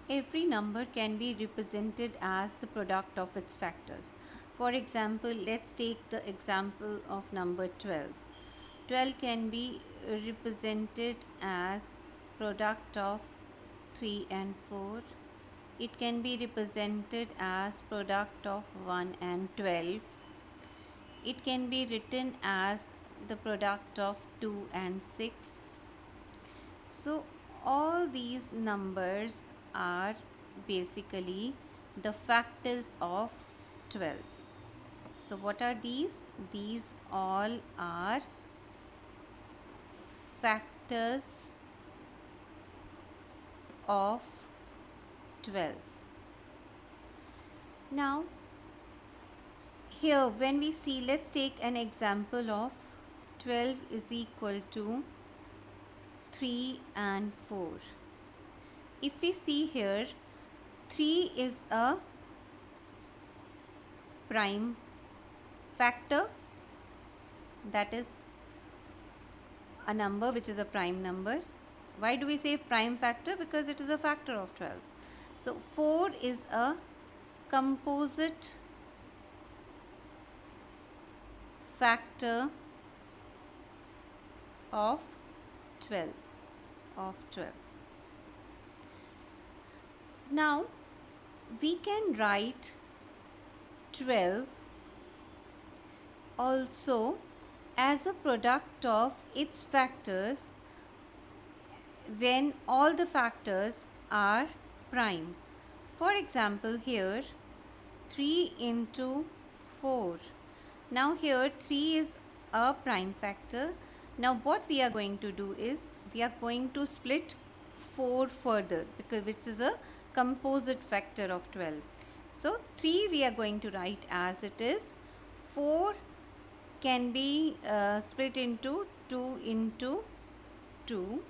Every number can be represented as the product of its factors. For example, let's take the example of number 12. 12 can be represented as product of 3 and 4. It can be represented as product of 1 and 12. It can be written as the product of 2 and 6. So all these numbers are basically the factors of 12. So what are these? These all are factors of 12. Now here when we see, let's take an example of 12 is equal to 3 and 4. If we see here, 3 is a prime factor, that is a number which is a prime number. Why do we say prime factor? Because it is a factor of 12. So 4 is a composite factor of 12. Now we can write 12 also as a product of its factors when all the factors are prime. For example, here 3 into 4. Now here 3 is a prime factor. Now what we are going to do is we are going to split 4 further, because which is a composite factor of 12. So 3 we are going to write as it is. 4 can be split into 2 into 2.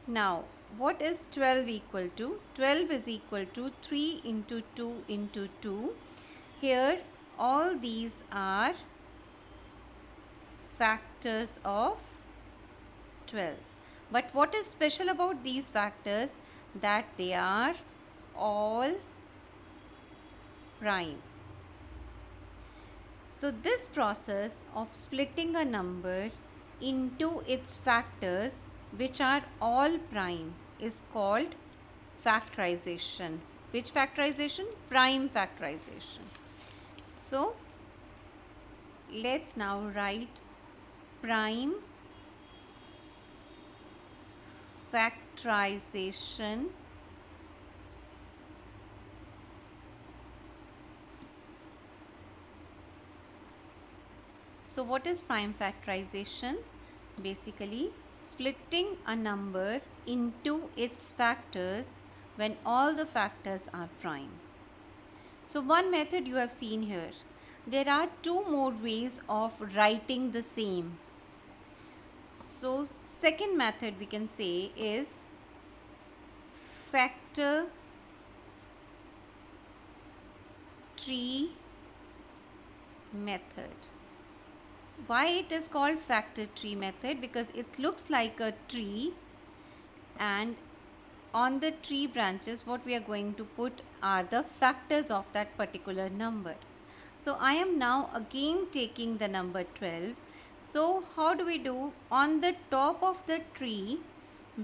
Now what is 12 equal to? 12 is equal to 3 into 2 into 2. Here all these are factors of 12. But what is special about these factors? That they are all prime. So this process of splitting a number into its factors which are all prime is called factorization. Which factorization? Prime factorization. So let's now write prime factorization So what is prime factorization? Basically splitting a number into its factors when all the factors are prime. So one method you have seen here. There are two more ways of writing the same. So second method we can say is factor tree method. Why it is called factor tree method? Because it looks like a tree, and on the tree branches what we are going to put are the factors of that particular number. So I am now again taking the number 12. So how do we do? On the top of the tree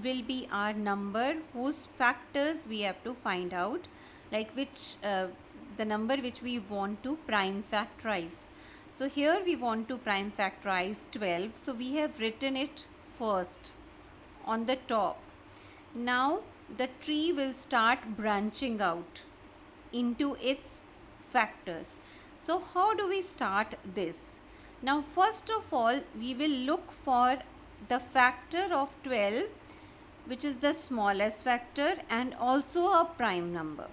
will be our number whose factors we have to find out, like which the number which we want to prime factorize. So here we want to prime factorize 12. So we have written it first on the top. Now the tree will start branching out into its factors. So how do we start this? Now first of all we will look for the factor of 12 which is the smallest factor and also a prime number.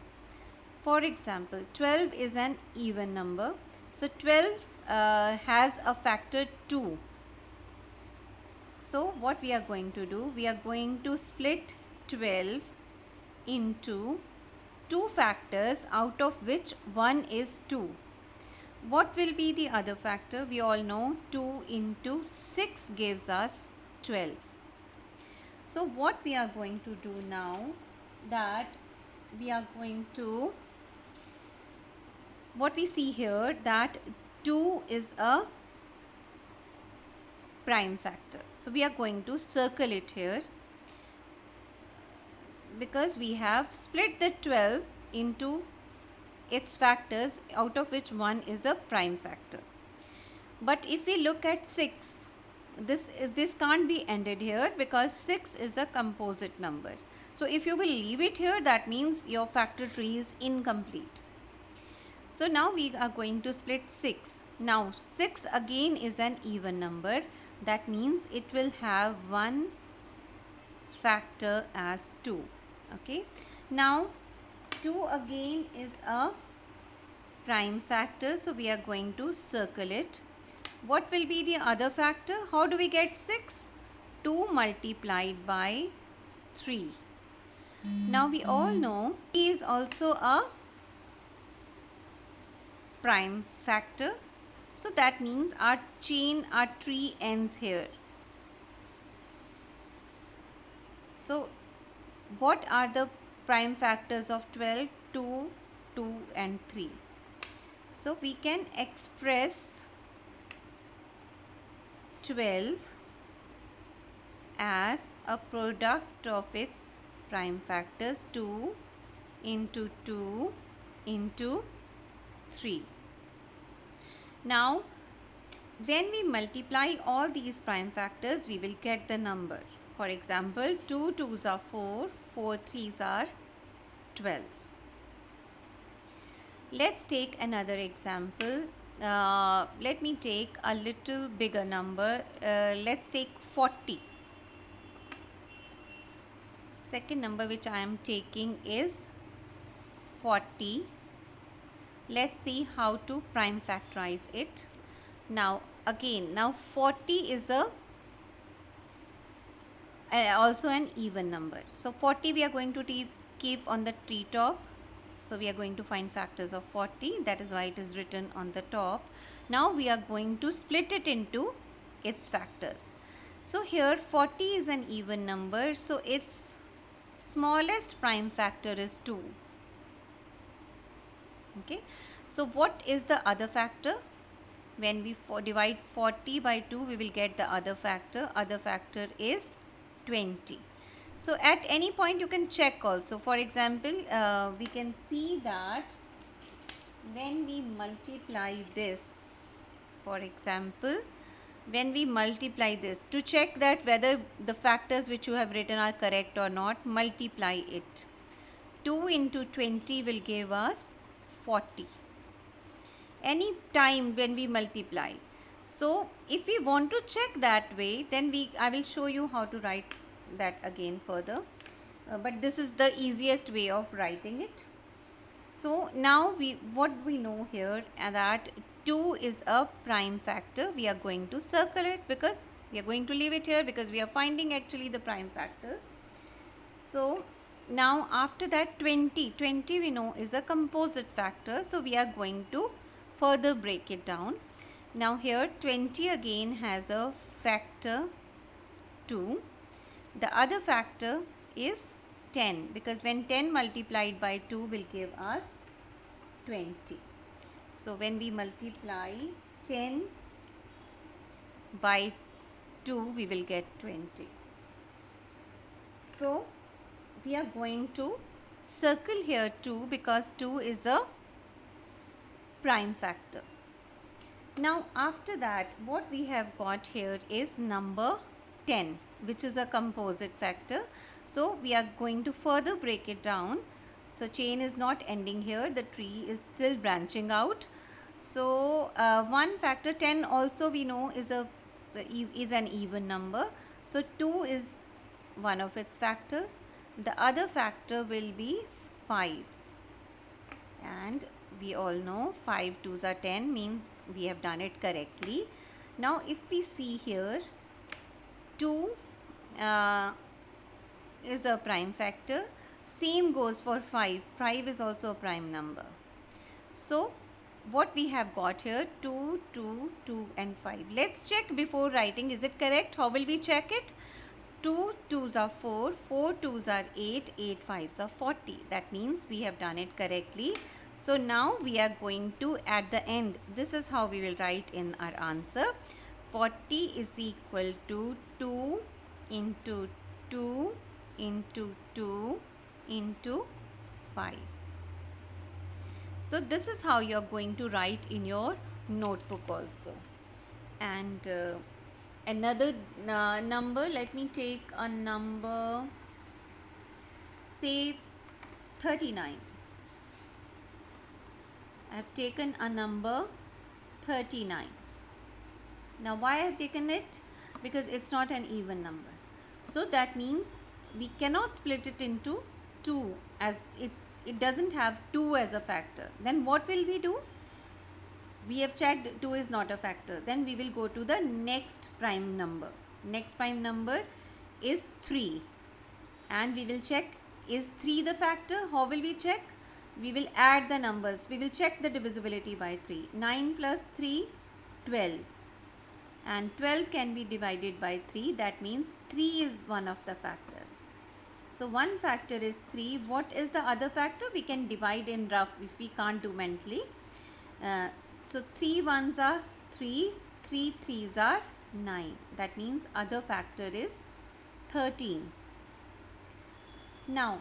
For example, 12 is an even number. So 12 has a factor 2. So what we are going to do? We are going to split 12 into two factors, out of which one is 2. What will be the other factor? We all know 2 into 6 gives us 12. So what we are going to do now, that we are going to, what we see here, that 2 is a prime factor. So we are going to circle it here because we have split the 12 into its factors, out of which one is a prime factor. But if we look at 6, this can't be ended here because 6 is a composite number. So if you will leave it here, that means your factor tree is incomplete. So now we are going to split 6. Now 6 again is an even number. That means it will have one factor as 2. Okay. Now 2 again is a prime factor. So we are going to circle it. What will be the other factor? How do we get 6? 2 multiplied by 3. Now we all know 3 is also a prime factor. So that means our tree ends here. So what are the prime factors of 12? 2, 2 and 3. So we can express 12 as a product of its prime factors, 2 into 2 into 3. Now when we multiply all these prime factors, we will get the number. For example, 2 2s are 4, 4 3s are 12. Let's take another example. Let me take a little bigger number. Let's take 40. Second number which I am taking is 40. Let's see how to prime factorize it. Now 40 is also an even number. So 40 we are going to keep on the tree top. So we are going to find factors of 40. That is why it is written on the top. Now we are going to split it into its factors. So here 40 is an even number. So its smallest prime factor is 2. Okay. So what is the other factor? When we divide 40 by 2, we will get the other factor. Other factor is 20. So at any point you can check also. For example, we can see that when we multiply this, for example, when we multiply this, to check that whether the factors which you have written are correct or not, multiply it. 2 into 20 will give us 40. Any time when we multiply. So if we want to check that way, then I will show you how to write that again further. But this is the easiest way of writing it. So now what we know here that 2 is a prime factor. We are going to circle it because we are going to leave it here because we are finding actually the prime factors. So now after that 20 we know is a composite factor. So we are going to further break it down. Now here 20 again has a factor 2. The other factor is 10 because when 10 multiplied by 2 will give us 20. So when we multiply 10 by 2, we will get 20. So we are going to circle here 2 because 2 is a prime factor. Now after that, what we have got here is number 10, which is a composite factor. So we are going to further break it down. So chain is not ending here, the tree is still branching out. So one factor 10 also we know is an even number. So 2 is one of its factors. The other factor will be 5. And we all know 5 2s are 10 means we have done it correctly. Now if we see here, 2 is a prime factor. Same goes for 5. 5 is also a prime number. So what we have got here, 2, 2, 2 and 5. Let's check before writing, is it correct? How will we check it? 2 2s are 4, 4 2s are 8, 8 5s are 40. That means we have done it correctly. So now we are going to, at the end, this is how we will write in our answer. 40 is equal to 2 into 2 into 2 into 5. So this is how you are going to write in your notebook also. And another number, let me take a number, say 39. I have taken a number 39. Now why I have taken it? Because it's not an even number. So that means we cannot split it into 2, as it doesn't have 2 as a factor. Then what will we do? We have checked 2 is not a factor. Then we will go to the next prime number. Next prime number is 3. And we will check, is 3 the factor? How will we check? We will add the numbers. We will check the divisibility by 3. 9 plus 3, 12. And 12 can be divided by 3. That means 3 is one of the factors. So one factor is 3. What is the other factor? We can divide in rough if we can't do mentally. So 3 ones are 3, 3 threes are 9. That means other factor is 13. Now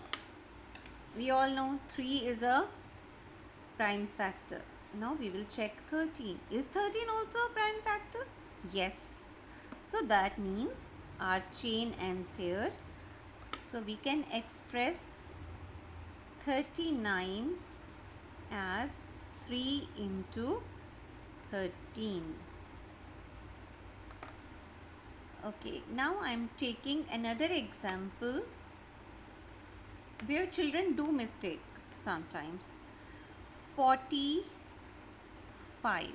we all know 3 is a prime factor. Now we will check 13. Is 13 also a prime factor? Yes. So that means our chain ends here. So we can express 39 as 3 into 13. Okay, now I am taking another example where children do mistake sometimes. 45.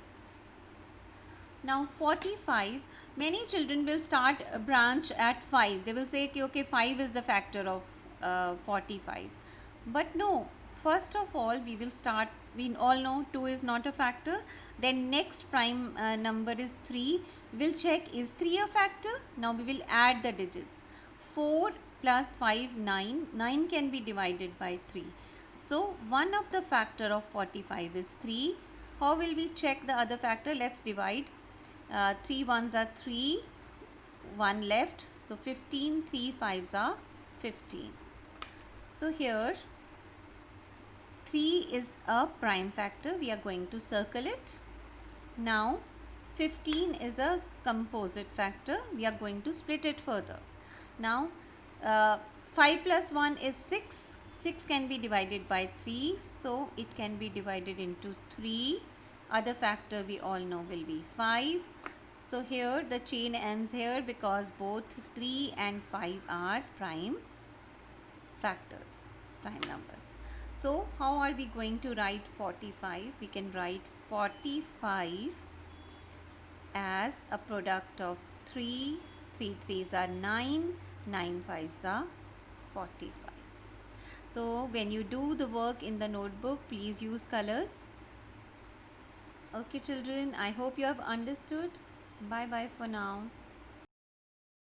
Now 45, many children will start a branch at 5. They will say, okay, 5 is the factor of 45. But no, first of all, we will start, we all know 2 is not a factor. Then next prime number is 3. We will check, is 3 a factor? Now we will add the digits. 4 plus 5, 9. 9 can be divided by 3. So one of the factor of 45 is 3. How will we check the other factor? Let's divide. 3 ones are 3, 1 left. So 15, 3 fives are 15. So here 3 is a prime factor. We are going to circle it. Now 15 is a composite factor. We are going to split it further. Now 5 plus 1 is 6. 6 can be divided by 3. So it can be divided into 3. Other factor we all know will be 5. So here the chain ends here because both 3 and 5 are prime factors, prime numbers. So how are we going to write 45? We can write 45 as a product of 3, 3 threes are 9, 9 fives are 45. So when you do the work in the notebook, please use colors. Okay children, I hope you have understood. Bye bye for now.